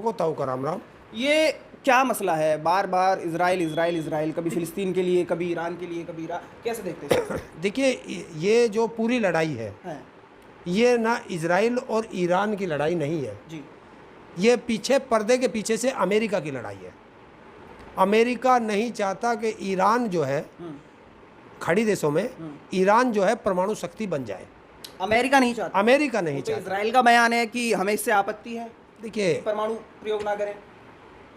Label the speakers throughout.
Speaker 1: को ताऊ का राम राम।
Speaker 2: ये क्या मसला है, बार बार इजराइल इजराइल इजराइल, कभी फिलिस्तीन के लिए, कभी ईरान के लिए, कभी ईरान, कैसे देखते हैं इसको?
Speaker 1: देखिए, ये जो पूरी लड़ाई है, ये ना इजराइल और ईरान की लड़ाई नहीं है
Speaker 2: जी।
Speaker 1: ये पीछे पर्दे के पीछे से अमेरिका की लड़ाई है। अमेरिका नहीं चाहता कि ईरान जो है खड़ी देशों में ईरान जो है परमाणु शक्ति बन जाए।
Speaker 2: अमेरिका नहीं चाहता,
Speaker 1: अमेरिका नहीं
Speaker 2: तो
Speaker 1: चाहता।
Speaker 2: इजराइल का बयान है कि हमें इससे आपत्ति है,
Speaker 1: देखिए,
Speaker 2: परमाणु प्रयोग ना करें।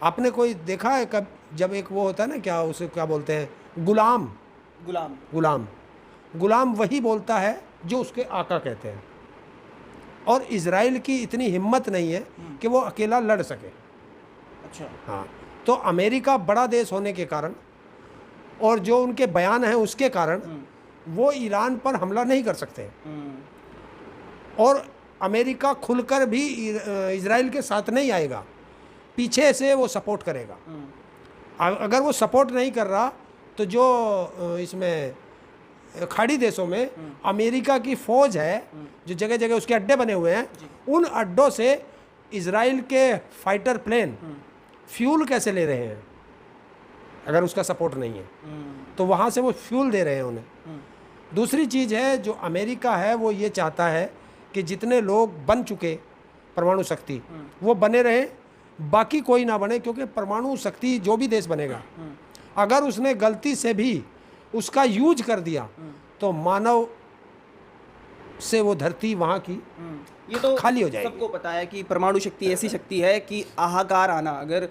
Speaker 1: आपने कोई देखा है कब, जब एक वो होता है ना, क्या उसे क्या बोलते हैं, गुलाम
Speaker 2: गुलाम।
Speaker 1: गुलाम गुलाम वही बोलता है जो उसके आका कहते हैं। और इजराइल की इतनी हिम्मत नहीं है कि वो अकेला लड़ सके।
Speaker 2: अच्छा।
Speaker 1: हाँ, तो अमेरिका बड़ा देश होने के कारण और जो उनके बयान हैं उसके कारण वो ईरान पर हमला नहीं कर सकते। और अमेरिका खुलकर भी इजराइल के साथ नहीं आएगा, पीछे से वो सपोर्ट करेगा। अगर वो सपोर्ट नहीं कर रहा तो जो इसमें खाड़ी देशों में अमेरिका की फौज है, जो जगह जगह उसके अड्डे बने हुए हैं, उन अड्डों से इजराइल के फाइटर प्लेन फ्यूल कैसे ले रहे हैं? अगर उसका सपोर्ट नहीं है तो वहाँ से वो फ्यूल दे रहे हैं उन्हें। दूसरी चीज़ है, जो अमेरिका है वो ये चाहता है कि जितने लोग बन चुके परमाणु शक्ति वो बने रहें, बाकी कोई ना बने। क्योंकि परमाणु शक्ति जो भी देश बनेगा, अगर उसने गलती से भी उसका यूज कर दिया तो मानव से वो धरती वहाँ की
Speaker 2: ये तो
Speaker 1: खाली हो जाएगी।
Speaker 2: सबको पता है कि परमाणु शक्ति ऐसी शक्ति है कि हाहाकार आना, अगर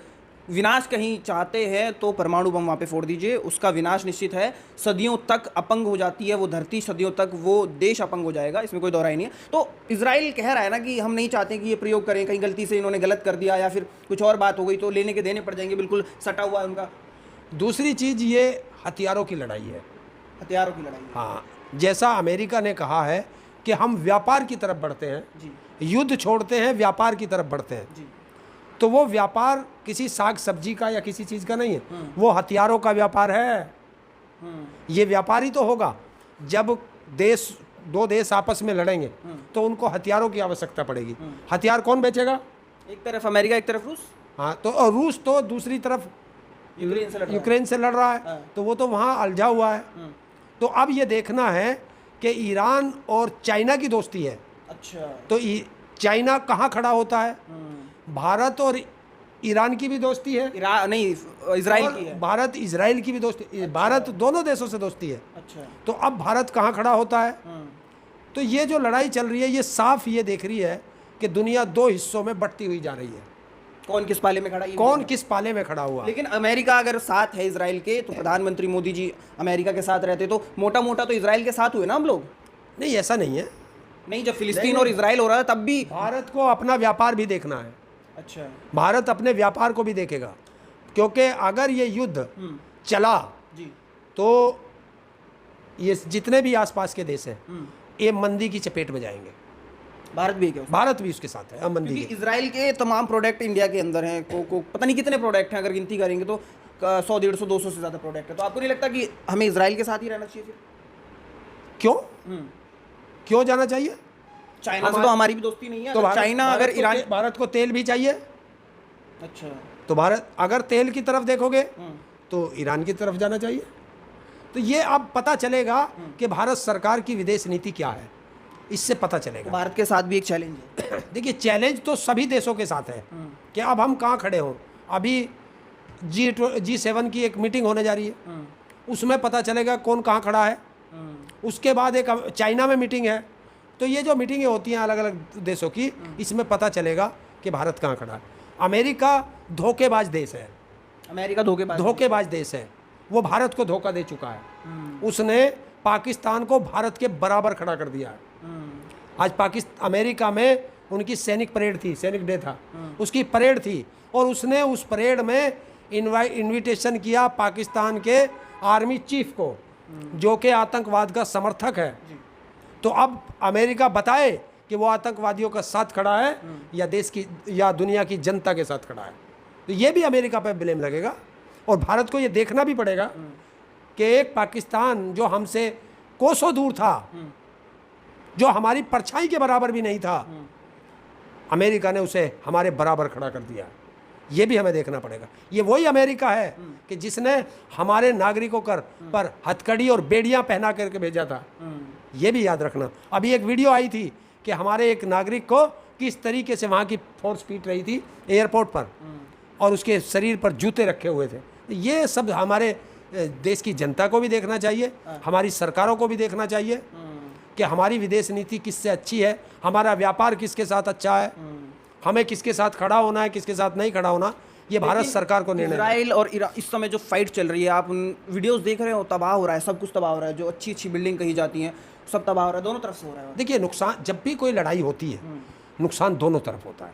Speaker 2: विनाश कहीं चाहते हैं तो परमाणु बम वहाँ पे फोड़ दीजिए, उसका विनाश निश्चित है। सदियों तक अपंग हो जाती है वो धरती, सदियों तक वो देश अपंग हो जाएगा, इसमें कोई दोहराई नहीं है। तो इजराइल कह रहा है ना कि हम नहीं चाहते कि ये प्रयोग करें, कहीं गलती से इन्होंने गलत कर दिया या फिर कुछ और बात हो गई तो लेने के देने पड़ जाएंगे, बिल्कुल सटा हुआ है उनका।
Speaker 1: दूसरी चीज़, ये हथियारों की लड़ाई है।
Speaker 2: हथियारों की लड़ाई।
Speaker 1: हाँ, जैसा अमेरिका ने कहा है कि हम व्यापार की तरफ बढ़ते हैं
Speaker 2: जी।
Speaker 1: युद्ध छोड़ते हैं, व्यापार की तरफ बढ़ते हैं
Speaker 2: जी।
Speaker 1: तो वो व्यापार किसी साग सब्जी का या किसी चीज़ का नहीं है, वो हथियारों का व्यापार है। ये व्यापार ही तो होगा जब दो देश आपस में लड़ेंगे तो उनको हथियारों की आवश्यकता पड़ेगी। हथियार कौन बेचेगा?
Speaker 2: एक तरफ अमेरिका, एक तरफ रूस।
Speaker 1: हाँ, तो और रूस तो दूसरी तरफ यूक्रेन से लड़ रहा है, तो वो तो वहाँ उलझा हुआ है। तो अब ये देखना है कि ईरान और चाइना की दोस्ती है।
Speaker 2: अच्छा।
Speaker 1: तो चाइना कहाँ खड़ा होता है? भारत और ईरान की भी दोस्ती है,
Speaker 2: ईरान नहीं, इजराइल की है।
Speaker 1: भारत इजराइल की भी दोस्ती। अच्छा। भारत दोनों देशों से दोस्ती है।
Speaker 2: अच्छा।
Speaker 1: तो अब भारत कहाँ खड़ा होता है? तो ये जो लड़ाई चल रही है, ये साफ ये देख रही है कि दुनिया दो हिस्सों में बंटती हुई जा रही है।
Speaker 2: कौन किस पाले में खड़ा है,
Speaker 1: कौन किस पाले में खड़ा हुआ।
Speaker 2: लेकिन अमेरिका अगर साथ है इजराइल के, तो प्रधानमंत्री मोदी जी अमेरिका के साथ रहते तो मोटा मोटा तो इजराइल के साथ हुए ना हम लोग।
Speaker 1: नहीं, ऐसा नहीं है।
Speaker 2: नहीं, जब फिलिस्तीन और इजराइल हो रहा है तब भी
Speaker 1: भारत को अपना व्यापार भी देखना है।
Speaker 2: अच्छा।
Speaker 1: भारत अपने व्यापार को भी देखेगा, क्योंकि अगर ये युद्ध चला
Speaker 2: जी।
Speaker 1: तो ये जितने भी आसपास के देश हैं ये मंदी की चपेट में जाएंगे।
Speaker 2: भारत भी है क्या?
Speaker 1: भारत भी उसके साथ है मंदी
Speaker 2: क्योंकि इजराइल के तमाम प्रोडक्ट इंडिया के अंदर हैं, को पता नहीं कितने प्रोडक्ट हैं, अगर गिनती करेंगे तो 100, 150, 200 से ज़्यादा प्रोडक्ट है। तो आपको नहीं लगता कि हमें इजराइल के साथ ही रहना चाहिए फिर?
Speaker 1: क्यों क्यों जाना चाहिए?
Speaker 2: चाइना से तो हमारी भी दोस्ती नहीं है।
Speaker 1: तो
Speaker 2: चाइना अगर ईरान,
Speaker 1: भारत को तेल भी चाहिए।
Speaker 2: अच्छा,
Speaker 1: तो भारत अगर तेल की तरफ देखोगे तो ईरान की तरफ जाना चाहिए। तो ये अब पता चलेगा कि भारत सरकार की विदेश नीति क्या है, इससे पता चलेगा।
Speaker 2: तो भारत के साथ भी एक चैलेंज है।
Speaker 1: देखिए, चैलेंज तो सभी देशों के साथ है कि अब हम कहाँ खड़े हों। अभी G7 की एक मीटिंग होने जा रही है, उसमें पता चलेगा कौन कहाँ खड़ा है। उसके बाद एक चाइना में मीटिंग है। तो ये जो मीटिंगें होती हैं अलग अलग देशों की, इसमें पता चलेगा कि भारत कहाँ खड़ा है। अमेरिका धोखेबाज देश है।
Speaker 2: अमेरिका धोखेबाज
Speaker 1: देश है। वो भारत को धोखा दे चुका है। उसने पाकिस्तान को भारत के बराबर खड़ा कर दिया है। आज अमेरिका में उनकी सैनिक परेड थी, सैनिक डे था, उसकी परेड थी, और उसने उस परेड में इनविटेशन किया पाकिस्तान के आर्मी चीफ को, जो कि आतंकवाद का समर्थक है। तो अब अमेरिका बताए कि वो आतंकवादियों का साथ खड़ा है या देश की या दुनिया की जनता के साथ खड़ा है। तो ये भी अमेरिका पर ब्लेम लगेगा। और भारत को ये देखना भी पड़ेगा कि एक पाकिस्तान जो हमसे कोसों दूर था, जो हमारी परछाई के बराबर भी नहीं था, अमेरिका ने उसे हमारे बराबर खड़ा कर दिया है। ये भी हमें देखना पड़ेगा। ये वही अमेरिका है कि जिसने हमारे नागरिकों पर हथकड़ी और बेड़ियां पहना करके भेजा था। ये भी याद रखना। अभी एक वीडियो आई थी कि हमारे एक नागरिक को किस तरीके से वहाँ की फोर्स पीट रही थी एयरपोर्ट पर, और उसके शरीर पर जूते रखे हुए थे। ये सब हमारे देश की जनता को भी देखना चाहिए, हमारी सरकारों को भी देखना चाहिए कि हमारी विदेश नीति किससे अच्छी है, हमारा व्यापार किसके साथ अच्छा है, हमें किसके साथ खड़ा होना है, किसके साथ नहीं खड़ा होना। ये भारत सरकार को निर्णय।
Speaker 2: इजराइल और ईरान इस समय जो फाइट चल रही है, आप उन वीडियोस देख रहे हो, तबाह हो रहा है, सब कुछ तबाह हो रहा है। जो अच्छी अच्छी बिल्डिंग कही जाती हैं सब तबाह हो रहा है, दोनों तरफ से हो रहा है।
Speaker 1: देखिए, नुकसान जब भी कोई लड़ाई होती है, नुकसान दोनों तरफ होता है,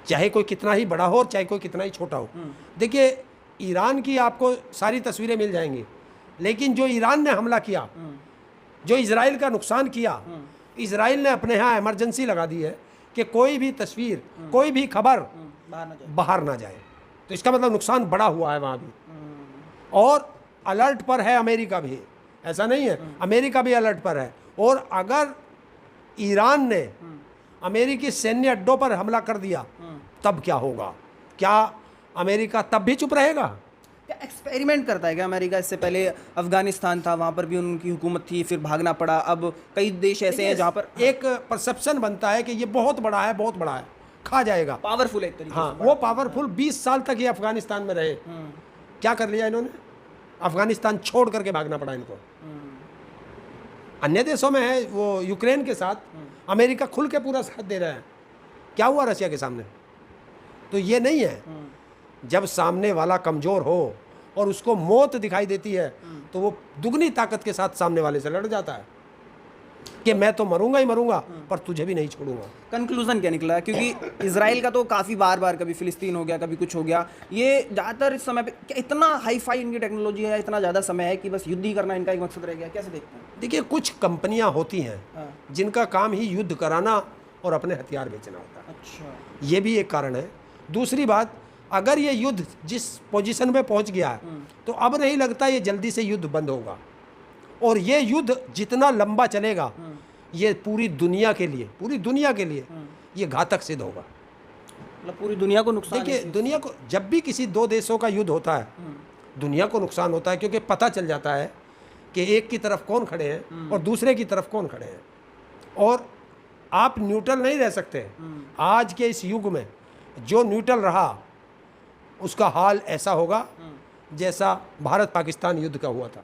Speaker 1: चाहे कोई कितना ही बड़ा हो और चाहे कोई कितना ही छोटा हो। देखिए, ईरान की आपको सारी तस्वीरें मिल जाएंगी, लेकिन जो ईरान ने हमला किया, जो इजराइल का नुकसान किया, इजराइल ने अपने यहाँ इमरजेंसी लगा दी है कि कोई भी तस्वीर, कोई भी खबर बाहर ना जाए। तो इसका मतलब नुकसान बड़ा हुआ है वहाँ भी। और अलर्ट पर है अमेरिका भी, ऐसा नहीं है, अमेरिका भी अलर्ट पर है। और अगर ईरान ने अमेरिकी सैन्य अड्डों पर हमला कर दिया तब क्या होगा? क्या अमेरिका तब भी चुप रहेगा?
Speaker 2: क्या एक्सपेरिमेंट करता है क्या अमेरिका? इससे पहले अफगानिस्तान था, वहाँ पर भी उनकी हुकूमत थी, फिर भागना पड़ा। अब कई देश ऐसे हैं जहाँ पर
Speaker 1: एक परसेप्शन बनता है कि ये बहुत बड़ा है, बहुत बड़ा है, खा जाएगा,
Speaker 2: पावरफुल एक तरीके
Speaker 1: हाँ, वो पावरफुल। 20 साल तक ये अफगानिस्तान में रहे, क्या कर लिया इन्होंने? अफगानिस्तान छोड़ करके भागना पड़ा इनको। अन्य देशों में है, वो यूक्रेन के साथ अमेरिका खुल के पूरा साथ दे रहा है। क्या हुआ रशिया के सामने? तो ये नहीं है, जब सामने वाला कमज़ोर हो और उसको मौत दिखाई देती है तो वो दुगनी ताकत के साथ सामने वाले से लड़ जाता है कि मैं तो मरूंगा ही मरूंगा, पर तुझे भी नहीं छोड़ूंगा।
Speaker 2: कंक्लूजन क्या निकला? क्योंकि इजराइल का तो काफ़ी बार बार, कभी फिलिस्तीन हो गया, कभी कुछ हो गया, ये ज़्यादातर इस समय पे क्या इतना हाई फाई इनकी टेक्नोलॉजी है, इतना ज़्यादा समय है कि बस युद्ध ही करना इनका एक मकसद रह गया? कैसे देखते हैं?
Speaker 1: देखिए, कुछ कंपनियां होती हैं जिनका काम ही युद्ध कराना और अपने हथियार बेचना होता है।
Speaker 2: अच्छा,
Speaker 1: ये भी एक कारण है। दूसरी बात, अगर ये युद्ध जिस पोजीशन में पहुंच गया है तो अब नहीं लगता ये जल्दी से युद्ध बंद होगा। और ये युद्ध जितना लंबा चलेगा, ये पूरी दुनिया के लिए ये घातक सिद्ध होगा।
Speaker 2: मतलब पूरी दुनिया को नुकसान।
Speaker 1: देखिए, दुनिया को जब भी किसी दो देशों का युद्ध होता है, दुनिया को नुकसान होता है, क्योंकि पता चल जाता है कि एक की तरफ कौन खड़े हैं और दूसरे की तरफ कौन खड़े हैं। और आप न्यूट्रल नहीं रह सकते। आज के इस युग में जो न्यूट्रल रहा उसका हाल ऐसा होगा जैसा भारत पाकिस्तान युद्ध का हुआ था।